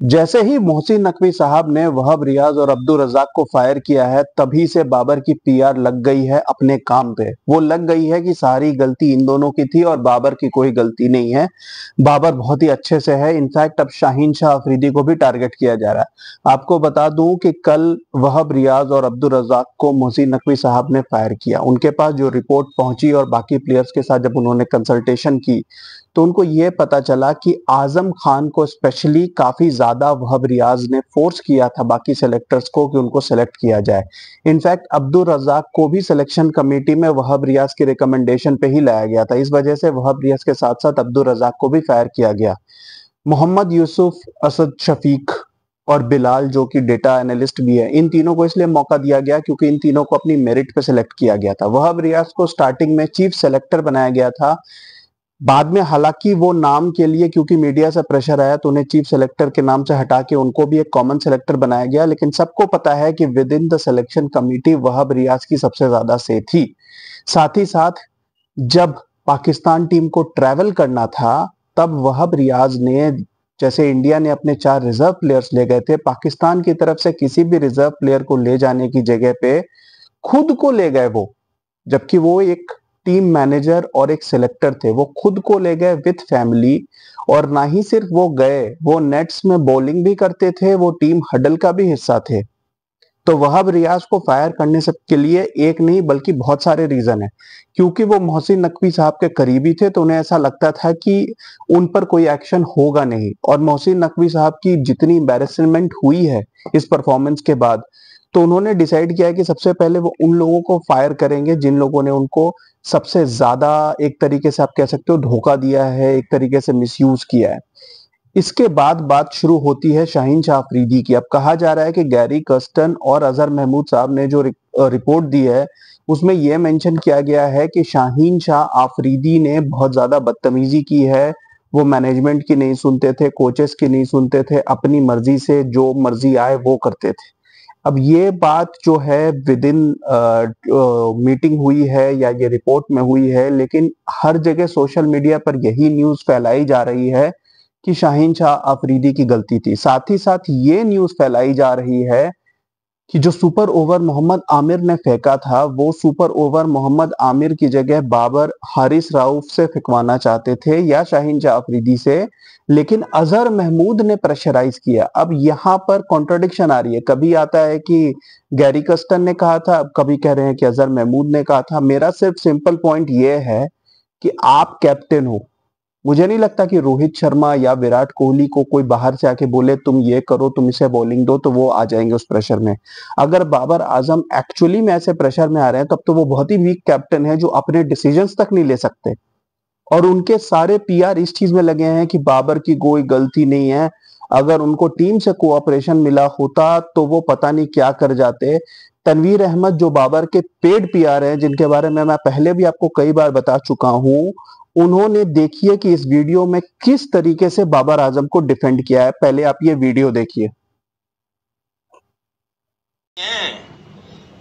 जैसे ही मोहसिन नकवी साहब ने वहाब रियाज और अब्दुल रज्जाक को फायर किया है, तभी से बाबर की पीआर लग गई है अपने काम पे। वो लग गई है कि सारी गलती इन दोनों की थी और बाबर की कोई गलती नहीं है। बाबर बहुत ही अच्छे से है। इनफैक्ट अब शाहीन शाह अफरीदी को भी टारगेट किया जा रहा है। आपको बता दूं कि कल वहाब रियाज और अब्दुल रज्जाक को मोहसिन नकवी साहब ने फायर किया। उनके पास जो रिपोर्ट पहुंची और बाकी प्लेयर्स के साथ जब उन्होंने कंसल्टेशन की, तो उनको ये पता चला कि आजम खान को स्पेशली काफी ज्यादा वहाब रियाज ने फोर्स किया था बाकी सेलेक्टर्स को कि उनको सेलेक्ट किया जाए। इनफैक्ट अब्दुल रज्जाक को भी सिलेक्शन कमेटी में वहाब रियाज की रिकमेंडेशन पे ही लाया गया था। इस वजह से वहाब रियाज के साथ साथ अब्दुल रज्जाक को भी फायर किया गया। मोहम्मद यूसुफ, असद शफीक और बिलाल जो कि डेटा एनालिस्ट भी है, इन तीनों को इसलिए मौका दिया गया क्योंकि इन तीनों को अपनी मेरिट पे सिलेक्ट किया गया था। वहाब रियाज को स्टार्टिंग में चीफ सेलेक्टर बनाया गया था। बाद में हालांकि वो नाम के लिए क्योंकि मीडिया से प्रेशर आया तो उन्हें चीफ सेलेक्टर के नाम से हटा के उनको भी एक कॉमन सेलेक्टर बनाया गया। लेकिन सबको पता है कि within the selection committee Wahab Riaz की सबसे ज्यादा से थी। साथ ही साथ जब पाकिस्तान टीम को ट्रैवल करना था, तब वहाब रियाज ने, जैसे इंडिया ने अपने 4 रिजर्व प्लेयर्स ले गए थे, पाकिस्तान की तरफ से किसी भी रिजर्व प्लेयर को ले जाने की जगह पे खुद को ले गए वो। जबकि वो एक टीम मैनेजर और एक सिलेक्टर थे, वो खुद को ले गए विथ फैमिली। और ना ही सिर्फ वो गए, वो नेट्स में बॉलिंग भी करते थे, वो टीम हडल का भी हिस्सा थे। तो वहाब रियाज को फायर करने से के लिए एक नहीं बल्कि बहुत सारे रीजन है। क्योंकि वो मोहसिन नकवी साहब के करीबी थे तो उन्हें ऐसा लगता था कि उन पर कोई एक्शन होगा नहीं। और मोहसिन नकवी साहब की जितनी एम्बैरेसमेंट हुई है इस परफॉर्मेंस के बाद, तो उन्होंने डिसाइड किया कि सबसे पहले वो उन लोगों को फायर करेंगे जिन लोगों ने उनको सबसे ज्यादा, एक तरीके से आप कह सकते हो, धोखा दिया है, एक तरीके से मिसयूज किया है। इसके बाद बात शुरू होती है शाहीन शाह अफरीदी की। अब कहा जा रहा है कि गैरी कर्स्टन और अजहर महमूद साहब ने जो रिपोर्ट दी है, उसमें यह मेंशन किया गया है कि शाहीन शाह अफरीदी ने बहुत ज्यादा बदतमीजी की है। वो मैनेजमेंट की नहीं सुनते थे, कोचेस की नहीं सुनते थे, अपनी मर्जी से जो मर्जी आए वो करते थे। अब ये बात जो है विद इन मीटिंग हुई है या ये रिपोर्ट में हुई है, लेकिन हर जगह सोशल मीडिया पर यही न्यूज फैलाई जा रही है कि शाहीन शाह अफरीदी की गलती थी। साथ ही साथ ये न्यूज फैलाई जा रही है कि जो सुपर ओवर मोहम्मद आमिर ने फेंका था, वो सुपर ओवर मोहम्मद आमिर की जगह बाबर हारिस राउफ से फेंकवाना चाहते थे या शाहीन शाह अफरीदी से, लेकिन अजहर महमूद ने प्रेशराइज किया। अब यहाँ पर कॉन्ट्रडिक्शन आ रही है। कभी आता है कि गैरी कस्टन ने कहा था, अब कभी कह रहे हैं कि अजहर महमूद ने कहा था। मेरा सिर्फ सिंपल पॉइंट ये है कि आप कैप्टन हो। मुझे नहीं लगता कि रोहित शर्मा या विराट कोहली को कोई बाहर से आके बोले तुम ये करो, तुम इसे बॉलिंग दो, तो वो आ जाएंगे उस प्रेशर में। अगर बाबर आजम एक्चुअली में ऐसे प्रेशर में आ रहे हैं, तब तो वो बहुत ही वीक कैप्टन है जो अपने डिसीजंस तक नहीं ले सकते। और उनके सारे पीआर इस चीज में लगे हैं कि बाबर की कोई गलती नहीं है। अगर उनको टीम से कोऑपरेशन मिला होता तो वो पता नहीं क्या कर जाते। तनवीर अहमद जो बाबर के पेड पीआर हैं, जिनके बारे में मैं पहले भी आपको कई बार बता चुका हूं, उन्होंने, देखिए कि इस वीडियो में किस तरीके से बाबर आजम को डिफेंड किया है। पहले आप ये वीडियो देखिए।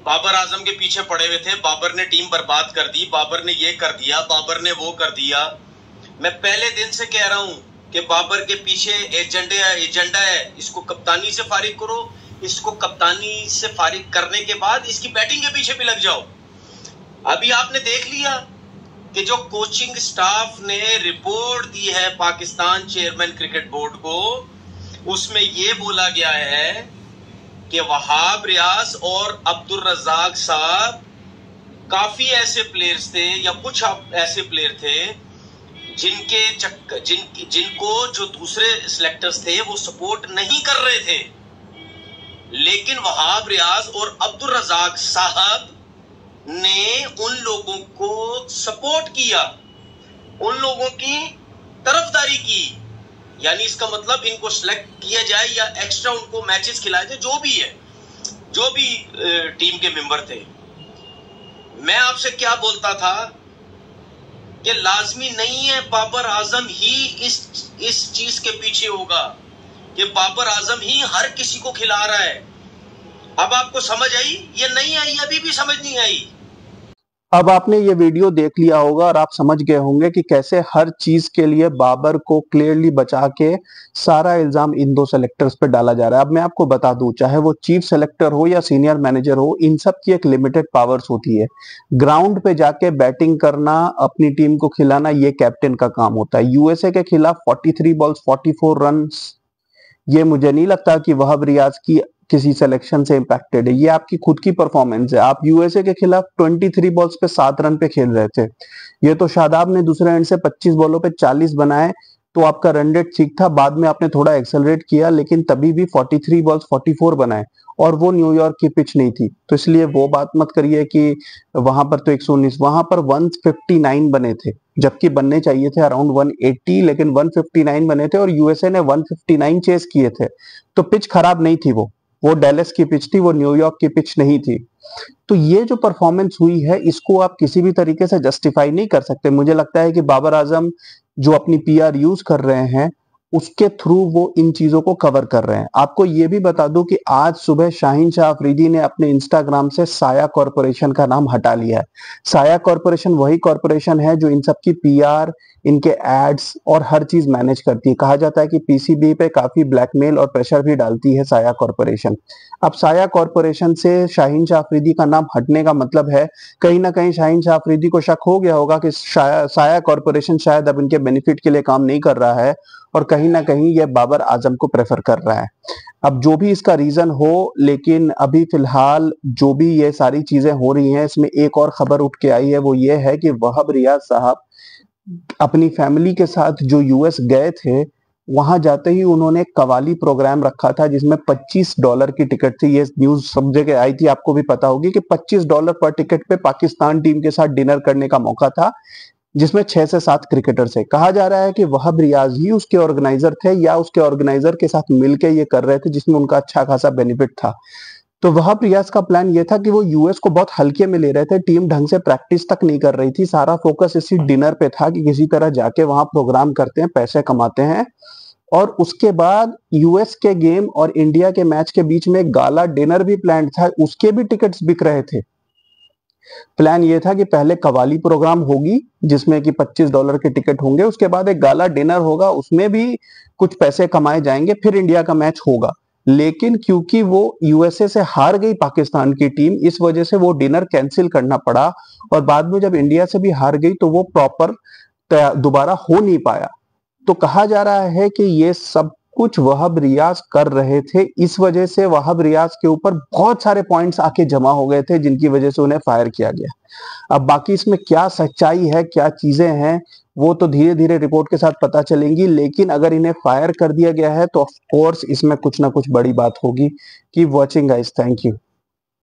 बाबर आजम के पीछे पड़े हुए थे, बाबर ने टीम बर्बाद कर दी, बाबर ने ये कर दिया, बाबर ने वो कर दिया। मैं पहले दिन से कह रहा हूं कि बाबर के पीछे एजेंडा है, इसको कप्तानी से फारिग करो, इसको कप्तानी से फारिग करने के बाद इसकी बैटिंग के पीछे भी लग जाओ। अभी आपने देख लिया कि जो कोचिंग स्टाफ ने रिपोर्ट दी है पाकिस्तान चेयरमैन क्रिकेट बोर्ड को, उसमें यह बोला गया है कि वहाब रियाज और अब्दुल रज्जाक साहब काफी ऐसे प्लेयर्स थे या कुछ ऐसे प्लेयर थे जिनको जो दूसरे सिलेक्टर्स थे वो सपोर्ट नहीं कर रहे थे, लेकिन वहाब रियाज और अब्दुल रज्जाक साहब ने उन लोगों को सपोर्ट किया, उन लोगों की तरफदारी की। यानी इसका मतलब इनको सिलेक्ट किया जाए या एक्स्ट्रा उनको मैचेस खिलाए जाए, जो भी है, जो भी टीम के मेंबर थे। मैं आपसे क्या बोलता था कि लाजमी नहीं है बाबर आजम ही इस चीज के पीछे होगा कि बाबर आजम ही हर किसी को खिला रहा है। अब आपको समझ आई? ये नहीं आई, अभी भी समझ नहीं आई। अब आपने ये वीडियो देख लिया होगा और आप समझ गए होंगे कि कैसे हर चीज के लिए बाबर को क्लियरली बचा के सारा इल्जाम इन दो सेलेक्टर्स पे डाला जा रहा है। अब मैं आपको बता दूं, चाहे वो चीफ सेलेक्टर हो या सीनियर मैनेजर हो, इन सब की एक लिमिटेड पावर्स होती है। ग्राउंड पे जाके बैटिंग करना, अपनी टीम को खिलाना, ये कैप्टन का काम होता है। यूएसए के खिलाफ 43 बॉल्स 44 रन, ये मुझे नहीं लगता कि वहाब रियाज की किसी सिलेक्शन से इंपैक्टेड है, ये आपकी खुद की परफॉर्मेंस है। आप यूएसए के खिलाफ 23 बॉल्स पे 7 रन पे खेल रहे थे। ये तो शादाब ने दूसरे एंड से 25 बॉलों पे 40 बनाए, तो आपका रन रेट ठीक था। बाद में आपने थोड़ा एक्सेलरेट किया, लेकिन तभी भी 43 बॉल्स 44 बनाए, और वो न्यूयॉर्क की पिच नहीं थी। तो इसलिए वो बात मत करिए कि वहां पर तो 119, वहां पर 159 बने थे, जबकि बनने चाहिए थे अराउंड 180, लेकिन 159 बने थे और यूएसए ने 159 चेस किए थे। तो पिच खराब नहीं थी, वो डैलस की पिच थी, वो न्यूयॉर्क की पिच नहीं थी। तो ये जो परफॉर्मेंस हुई है, इसको आप किसी भी तरीके से जस्टिफाई नहीं कर सकते। मुझे लगता है कि बाबर आजम जो अपनी पीआर यूज कर रहे हैं, उसके थ्रू वो इन चीजों को कवर कर रहे हैं। आपको ये भी बता दूं कि आज सुबह शाहीन शाह अफरीदी ने अपने इंस्टाग्राम से साया कॉरपोरेशन का नाम हटा लिया है। साया कॉरपोरेशन वही कॉरपोरेशन है जो इन सबकी पीआर, इनके एड्स और हर चीज मैनेज करती है। कहा जाता है कि पीसीबी पे काफी ब्लैकमेल और प्रेशर भी डालती है साया कॉरपोरेशन। अब साया कॉरपोरेशन से शाहीन शाह अफरीदी का नाम हटने का मतलब है, कहीं ना कहीं शाहीन शाह अफरीदी को शक हो गया होगा कि साया कॉरपोरेशन शायद अब इनके बेनिफिट के लिए काम नहीं कर रहा है, और कहीं ना कहीं ये बाबर आजम को प्रेफर कर रहा है। अब जो भी इसका रीजन हो, लेकिन अभी फिलहाल जो भी ये सारी चीजें हो रही हैं, इसमें एक और खबर उठ के आई है, वो ये है कि वहाब रियाज साहब अपनी फैमिली के साथ जो यूएस गए थे, वहां जाते ही उन्होंने एक कवाली प्रोग्राम रखा था जिसमें $25 की टिकट थी। ये न्यूज सब जगह आई थी, आपको भी पता होगी कि $25 पर टिकट पे पाकिस्तान टीम के साथ डिनर करने का मौका था, जिसमें 6 से 7 क्रिकेटर थे। कहा जा रहा है कि वहाब रियाज ही उसके ऑर्गेनाइजर थे, या उसके ऑर्गेनाइजर के साथ मिलकर ये कर रहे थे, जिसमें उनका अच्छा खासा बेनिफिट था। तो वहाब रियाज का प्लान ये था कि वो यूएस को बहुत हल्के में ले रहे थे, टीम ढंग से प्रैक्टिस तक नहीं कर रही थी, सारा फोकस इसी डिनर पे था कि किसी तरह जाके वहां प्रोग्राम करते हैं, पैसे कमाते हैं, और उसके बाद यूएस के गेम और इंडिया के मैच के बीच में एक गाला डिनर भी प्लान था, उसके भी टिकट्स बिक रहे थे। प्लान ये था कि पहले कवाली प्रोग्राम होगी जिसमें कि $25 के टिकट होंगे, उसके बाद एक गाला डिनर होगा, उसमें भी कुछ पैसे कमाए जाएंगे, फिर इंडिया का मैच होगा। लेकिन क्योंकि वो यूएसए से हार गई पाकिस्तान की टीम, इस वजह से वो डिनर कैंसिल करना पड़ा, और बाद में जब इंडिया से भी हार गई तो वो प्रॉपर दोबारा हो नहीं पाया। तो कहा जा रहा है कि ये सब कुछ वहाब रियाज कर रहे थे, इस वजह से वहाब रियाज के ऊपर बहुत सारे पॉइंट्स आके जमा हो गए थे, जिनकी वजह से उन्हें फायर किया गया। अब बाकी इसमें क्या सच्चाई है, क्या चीजें हैं, वो तो धीरे धीरे रिपोर्ट के साथ पता चलेंगी। लेकिन अगर इन्हें फायर कर दिया गया है तो ऑफ कोर्स इसमें कुछ ना कुछ बड़ी बात होगी। Keep watching guys, thank you.